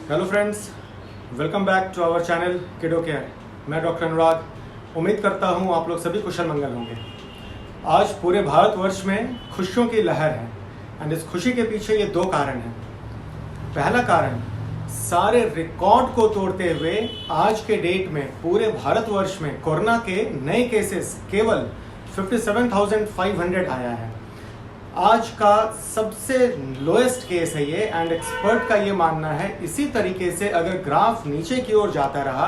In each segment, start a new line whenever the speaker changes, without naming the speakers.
Hello friends, welcome back to our channel Kiddo Care. मैं doctor Anurag. उम्मीद करता हूँ आप लोग सभी कुशल मंगल होंगे। आज पूरे भारतवर्ष में खुशियों की लहर है एंड इस खुशी के पीछे ये दो कारण हैं। पहला कारण, सारे रिकॉर्ड को तोड़ते हुए आज के डेट में पूरे भारतवर्ष में कोरोना के नए केसेस केवल 57,500 आया है। आज का सबसे लोएस्ट केस है ये एंड एक्सपर्ट का ये मानना है इसी तरीके से अगर ग्राफ नीचे की ओर जाता रहा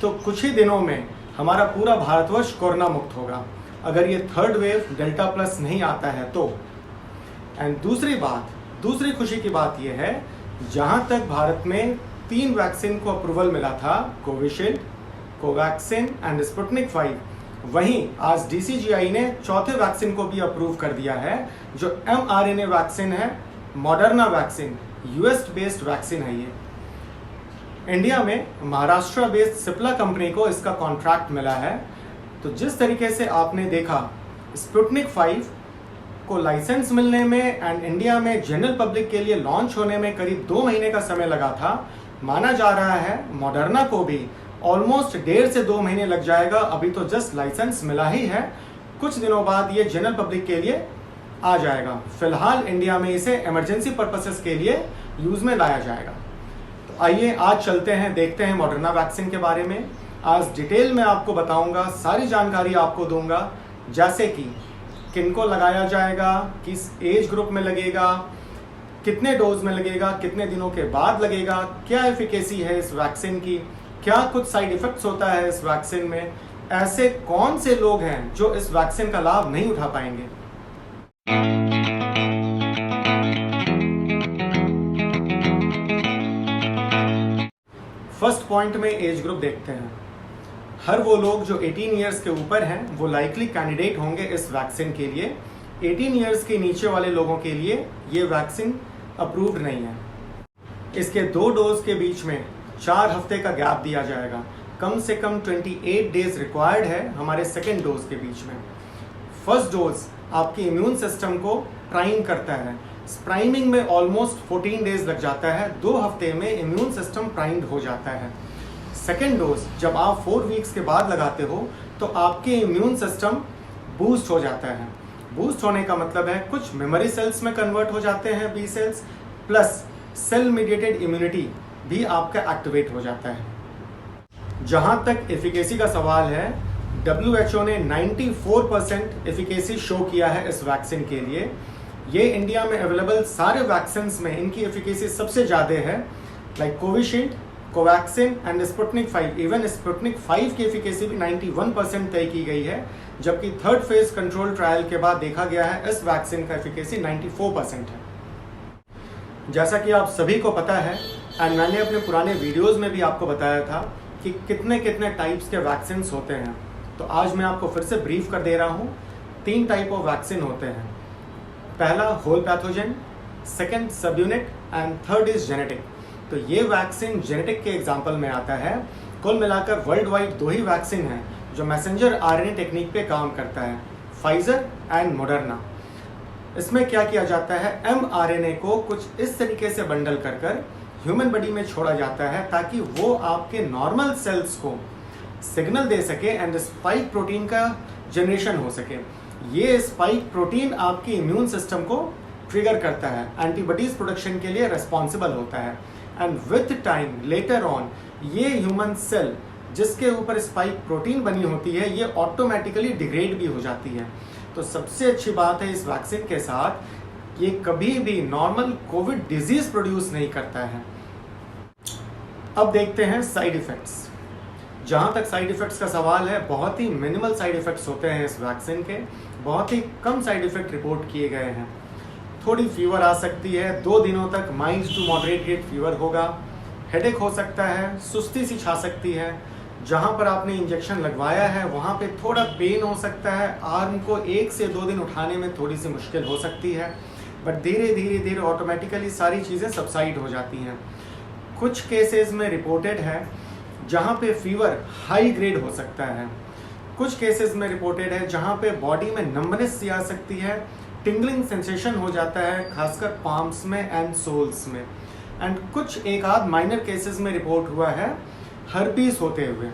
तो कुछ ही दिनों में हमारा पूरा भारतवर्ष कोरोना मुक्त होगा, अगर ये थर्ड वेव डेल्टा प्लस नहीं आता है तो। एंड दूसरी खुशी की बात ये है, जहां तक भारत में 3 वैक्सीन को अप्रूवल मिला था, कोविशील्ड, कोवैक्सिन एंड स्पुतनिक 5, वहीं आज डीसीजीआई ने चौथे वैक्सीन को भी अप्रूव कर दिया है, जो mRNA वैक्सीन है, Moderna vaccine, US based vaccine है ये। इंडिया में महाराष्ट्र बेस्ड सिप्ला कंपनी को इसका कॉन्ट्रैक्ट मिला है। तो जिस तरीके से आपने देखा स्पुतनिक 5 को लाइसेंस मिलने में एंड इंडिया में जनरल पब्लिक के लिए लॉन्च होने में करीब 2 महीने का समय लगा था, माना जा रहा है मॉडर्ना को भी ऑलमोस्ट 1.5 से 2 महीने लग जाएगा। अभी तो जस्ट लाइसेंस मिला ही है, कुछ दिनों बाद ये जनरल पब्लिक के लिए आ जाएगा। फिलहाल इंडिया में इसे इमरजेंसी पर्पसेस के लिए यूज में लाया जाएगा। तो आइए आज चलते हैं, देखते हैं मॉडर्ना वैक्सीन के बारे में। आज डिटेल में आपको बताऊंगा, सारी जानकारी आपको दूंगा, जैसे कि किनको लगाया जाएगा, किस एज ग्रुप में लगेगा, कितने डोज में लगेगा, कितने दिनों के बाद लगेगा, क्या एफिकेसी है इस वैक्सीन की, क्या कुछ साइड इफेक्ट्स होता है इस वैक्सीन में, ऐसे कौन से लोग हैं जो इस वैक्सीन का लाभ नहीं उठा पाएंगे। फर्स्ट पॉइंट में एज ग्रुप देखते हैं। हर वो लोग जो 18 इयर्स के ऊपर हैं वो लाइकली कैंडिडेट होंगे इस वैक्सीन के लिए। 18 इयर्स के नीचे वाले लोगों के लिए ये वैक्सीन अप्रूव्ड नहीं है। इसके 2 डोज के बीच में 4 हफ्ते का गैप दिया जाएगा। कम से कम 28 डेज रिक्वायर्ड है हमारे सेकेंड डोज के बीच में। फर्स्ट डोज आपके इम्यून सिस्टम को प्राइम करता है। प्राइमिंग में ऑलमोस्ट 14 डेज लग जाता है, 2 हफ्ते में इम्यून सिस्टम प्राइम्ड हो जाता है। सेकेंड डोज जब आप 4 वीक्स के बाद लगाते हो तो आपके इम्यून सिस्टम बूस्ट हो जाता है। बूस्ट होने का मतलब है कुछ मेमोरी सेल्स में कन्वर्ट हो जाते हैं, B cells, plus cell mediated immunity भी आपका एक्टिवेट हो जाता है। जहां तक एफिकेसी का सवाल है, WHO ने 94% एफिकेसी शो किया है इस वैक्सीन के लिए। ये इंडिया में अवेलेबल सारे वैक्सीन में इनकी एफिकेसी सबसे ज़्यादा है, like Covishield, Covaxin and Sputnik 5। Even Sputnik 5 की एफिकेसी भी 91% तय की गई है, जबकि थर्ड फेज कंट्रोल ट्रायल के बाद देखा गया है इस वैक्सीन का एफिकेसी 94% है। जैसा कि आप सभी को पता है एंड मैंने अपने पुराने वीडियोस में भी आपको बताया था कि कितने कितने टाइप्स के वैक्सीन होते हैं, तो आज मैं आपको फिर से ब्रीफ कर दे रहा हूँ। 3 टाइप ऑफ वैक्सीन होते हैं। पहला whole pathogen, second subunit and third is genetic. तो ये वैक्सीन जेनेटिक के एग्जाम्पल में आता है। कुल मिलाकर वर्ल्ड वाइड 2 ही वैक्सीन हैं जो मैसेंजर RNA टेक्निक पे काम करता है, फाइजर एंड मॉडर्ना। इसमें क्या किया जाता है, mRNA को कुछ इस तरीके से बंडल कर ह्यूमन बॉडी में छोड़ा जाता है ताकि वो आपके नॉर्मल सेल्स को सिग्नल दे सके एंड स्पाइक प्रोटीन का जनरेशन हो सके। ये स्पाइक प्रोटीन आपकी इम्यून सिस्टम को ट्रिगर करता है, एंटीबॉडीज प्रोडक्शन के लिए रेस्पॉन्सिबल होता है and with time later on ये ह्यूमन सेल जिसके ऊपर स्पाइक प्रोटीन बनी होती है ये ऑटोमेटिकली डिग्रेड भी हो जाती है। तो सबसे अच्छी बात है इस वैक्सीन के साथ, ये कभी भी नॉर्मल कोविड डिजीज प्रोड्यूस नहीं करता है। अब देखते हैं साइड इफेक्ट्स। जहां तक साइड इफेक्ट्स का सवाल है, बहुत ही मिनिमल साइड इफेक्ट्स होते हैं इस वैक्सीन के। बहुत ही कम साइड इफेक्ट रिपोर्ट किए गए हैं। थोड़ी फीवर आ सकती है, 2 दिनों तक mild to moderate grade fever होगा, हेडेक हो सकता है, सुस्ती सी छा सकती है। जहां पर आपने इंजेक्शन लगवाया है वहां पे थोड़ा पेन हो सकता है, आर्म को 1 से 2 दिन उठाने में थोड़ी सी मुश्किल हो सकती है, बट धीरे धीरे ऑटोमेटिकली सारी चीज़ें सबसाइड हो जाती हैं। कुछ केसेस में रिपोर्टेड है जहां पे फीवर हाई ग्रेड हो सकता है। कुछ केसेस में रिपोर्टेड है जहां पे बॉडी में नंबनेस सी आ सकती है, टिंगलिंग सेंसेशन हो जाता है, खासकर पाम्स में एंड सोल्स में। एंड कुछ एक आध माइनर केसेस में रिपोर्ट हुआ है हर्पीस होते हुए।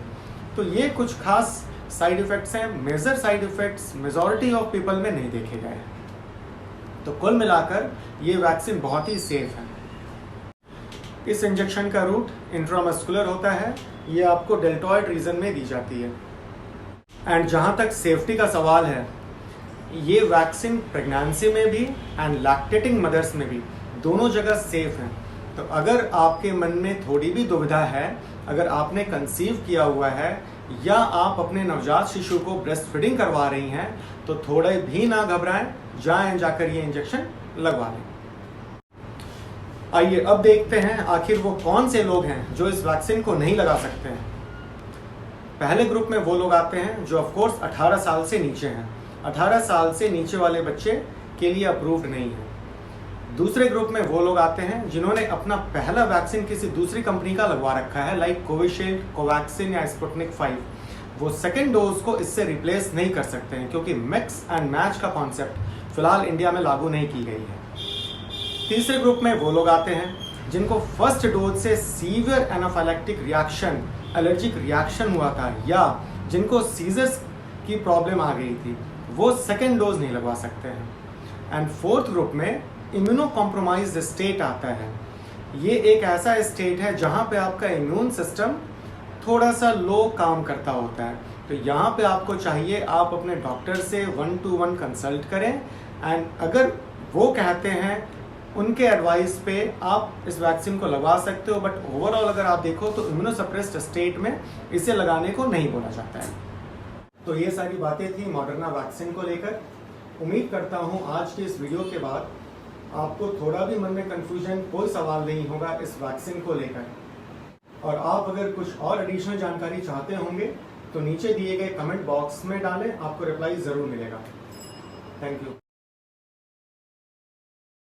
तो ये कुछ खास साइड इफेक्ट्स हैं, major side effects majority of people में नहीं देखे गए हैं। तो कुल मिलाकर ये वैक्सीन बहुत ही सेफ है। इस इंजेक्शन का रूट इंट्रामस्कुलर होता है, ये आपको डेल्टॉइड रीजन में दी जाती है। एंड जहाँ तक सेफ्टी का सवाल है, ये वैक्सीन प्रेगनेंसी में भी एंड लैक्टेटिंग मदर्स में भी दोनों जगह सेफ है। तो अगर आपके मन में थोड़ी भी दुविधा है, अगर आपने कंसीव किया हुआ है या आप अपने नवजात शिशु को ब्रेस्ट फीडिंग करवा रही हैं, तो थोड़े भी ना घबराएं, जाकर ये इंजेक्शन लगवा लें। आइए अब देखते हैं आखिर वो कौन से लोग हैं जो इस वैक्सीन को नहीं लगा सकते हैं। पहले ग्रुप में वो लोग आते हैं जो ऑफ कोर्स 18 साल से नीचे हैं। 18 साल से नीचे वाले बच्चे के लिए अप्रूव्ड नहीं है। दूसरे ग्रुप में वो लोग आते हैं जिन्होंने अपना पहला वैक्सीन किसी दूसरी कंपनी का लगवा रखा है, लाइक कोविशील्ड, कोवैक्सिन या स्पुतनिक 5। वो सेकेंड डोज को इससे रिप्लेस नहीं कर सकते हैं क्योंकि मिक्स एंड मैच का कॉन्सेप्ट फिलहाल इंडिया में लागू नहीं की गई है। तीसरे ग्रुप में वो लोग आते हैं जिनको फर्स्ट डोज से severe anaphylactic reaction, allergic reaction हुआ था, या जिनको सीजर्स की प्रॉब्लम आ गई थी, वो सेकेंड डोज नहीं लगवा सकते हैं। एंड फोर्थ ग्रुप में इम्यूनो कॉम्प्रोमाइज्ड स्टेट आता है। ये एक ऐसा स्टेट है जहाँ पे आपका इम्यून सिस्टम थोड़ा सा लो काम करता होता है। तो यहाँ पे आपको चाहिए आप अपने डॉक्टर से 1-to-1 कंसल्ट करें, एंड अगर वो कहते हैं उनके एडवाइस पे आप इस वैक्सीन को लगवा सकते हो। बट ओवरऑल अगर आप देखो तो इम्यूनोसप्रेस्ड स्टेट में इसे लगाने को नहीं बोला जाता है। तो ये सारी बातें थी मॉडर्ना वैक्सीन को लेकर। उम्मीद करता हूँ आज के इस वीडियो के बाद आपको थोड़ा भी मन में कंफ्यूजन, कोई सवाल नहीं होगा इस वैक्सीन को लेकर। और आप अगर कुछ और एडिशनल जानकारी चाहते होंगे तो नीचे दिए गए कमेंट बॉक्स में डालें, आपको रिप्लाई ज़रूर मिलेगा। Thank you.